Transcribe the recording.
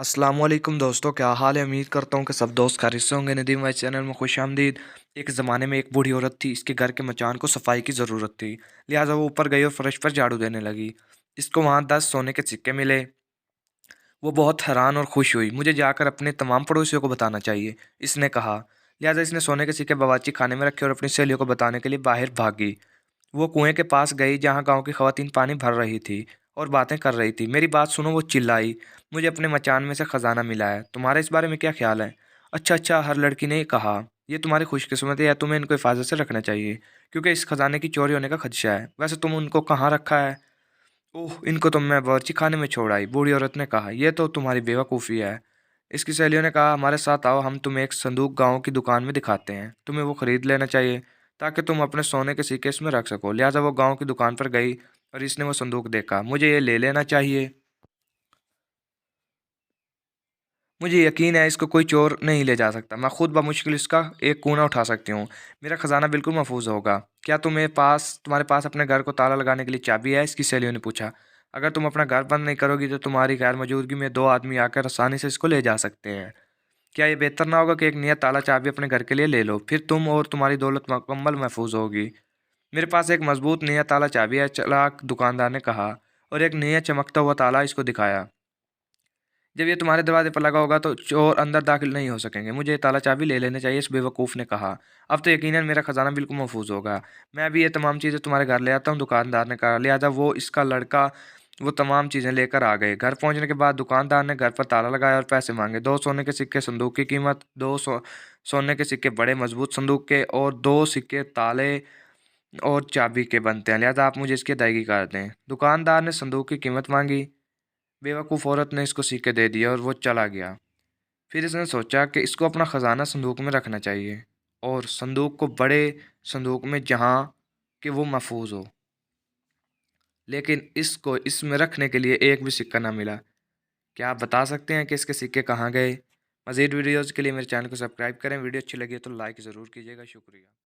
अस्सलाम वालेकुम दोस्तों, क्या हाल है। उम्मीद करता हूँ कि सब दोस्त खैरियत से होंगे। नदीम वाइस चैनल में खुश आमदीद। एक ज़माने में एक बूढ़ी औरत थी। इसके घर के मचान को सफाई की ज़रूरत थी, लिहाजा वो ऊपर गई और फर्श पर झाड़ू देने लगी। इसको वहाँ 10 सोने के सिक्के मिले। वो बहुत हैरान और खुश हुई। मुझे जाकर अपने तमाम पड़ोसियों को बताना चाहिए, इसने कहा। लिहाजा इसने सोने के सिक्के बावर्ची खाने में रखे और अपनी सहेलियों को बताने के लिए बाहर भागी। वो कुएं के पास गई जहाँ गांव की खवातीन पानी भर रही थी और बातें कर रही थी। मेरी बात सुनो, वो चिल्लाई। मुझे अपने मचान में से खजाना मिला है, तुम्हारा इस बारे में क्या ख्याल है। अच्छा अच्छा, हर लड़की ने कहा। ये तुम्हारी खुशकिस्मती है, तुम्हें इनको हिफाजत से रखना चाहिए, क्योंकि इस खजाने की चोरी होने का खदशा है। वैसे तुम उनको कहाँ रखा है। ओह, इनको तो मैं बावर्ची खाने में छोड़ आई, बूढ़ी औरत ने कहा। यह तो तुम्हारी बेवकूफ़ी है। इसकी सहेलियों ने कहा, हमारे साथ आओ, हम तुम्हें एक संदूक गांव की दुकान में दिखाते हैं। तुम्हें वो खरीद लेना चाहिए ताकि तुम अपने सोने के सिक्के इसमें रख सको। लिहाजा वो गांव की दुकान पर गई और इसने वो संदूक देखा। मुझे ये ले लेना चाहिए। मुझे यकीन है इसको कोई चोर नहीं ले जा सकता। मैं खुद बमुश्किल इसका एक कोना उठा सकती हूँ। मेरा खजाना बिल्कुल महफूज होगा। क्या तुम्हारे पास अपने घर को ताला लगाने के लिए चाबी है, इसकी सहेलियों ने पूछा। अगर तुम अपना घर बंद नहीं करोगी तो तुम्हारी गैर मौजूदगी में 2 आदमी आकर आसानी से इसको ले जा सकते हैं। क्या ये बेहतर ना होगा कि एक नया ताला चाबी अपने घर के लिए ले लो, फिर तुम और तुम्हारी दौलत मुकम्मल महफूज होगी। मेरे पास एक मजबूत नया ताला चाबी है, चालाक दुकानदार ने कहा, और एक नया चमकता हुआ ताला इसको दिखाया। जब ये तुम्हारे दरवाजे पर लगा होगा तो चोर अंदर दाखिल नहीं हो सकेंगे। मुझे ये ताला चाबी ले लेने चाहिए, इस बेवकूफ़ ने कहा। अब तो यकीनन मेरा खजाना बिल्कुल महफूज होगा। मैं अभी ये तमाम चीज़ें तुम्हारे घर ले आता हूँ, दुकानदार ने कहा। लिहाजा वो इसका लड़का वो तमाम चीज़ें लेकर आ गए। घर पहुंचने के बाद दुकानदार ने घर पर ताला लगाया और पैसे मांगे। 2 सोने के सिक्के संदूक की कीमत, सोने के सिक्के बड़े मजबूत संदूक के, और 2 सिक्के ताले और चाबी के बनते हैं। लिहाजा आप मुझे इसकी अदायगी कर दें। दुकानदार ने संदूक की कीमत मांगी। बेवकूफ़ औरत ने इसको सिक्के दे दिए और वो चला गया। फिर इसने सोचा कि इसको अपना ख़जाना संदूक में रखना चाहिए, और संदूक को बड़े संदूक में, जहाँ कि वो महफूज हो। लेकिन इसको इसमें रखने के लिए एक भी सिक्का ना मिला। क्या आप बता सकते हैं कि इसके सिक्के कहाँ गए। मज़ीद वीडियोज़ के लिए मेरे चैनल को सब्सक्राइब करें। वीडियो अच्छी लगी है तो लाइक ज़रूर कीजिएगा। शुक्रिया।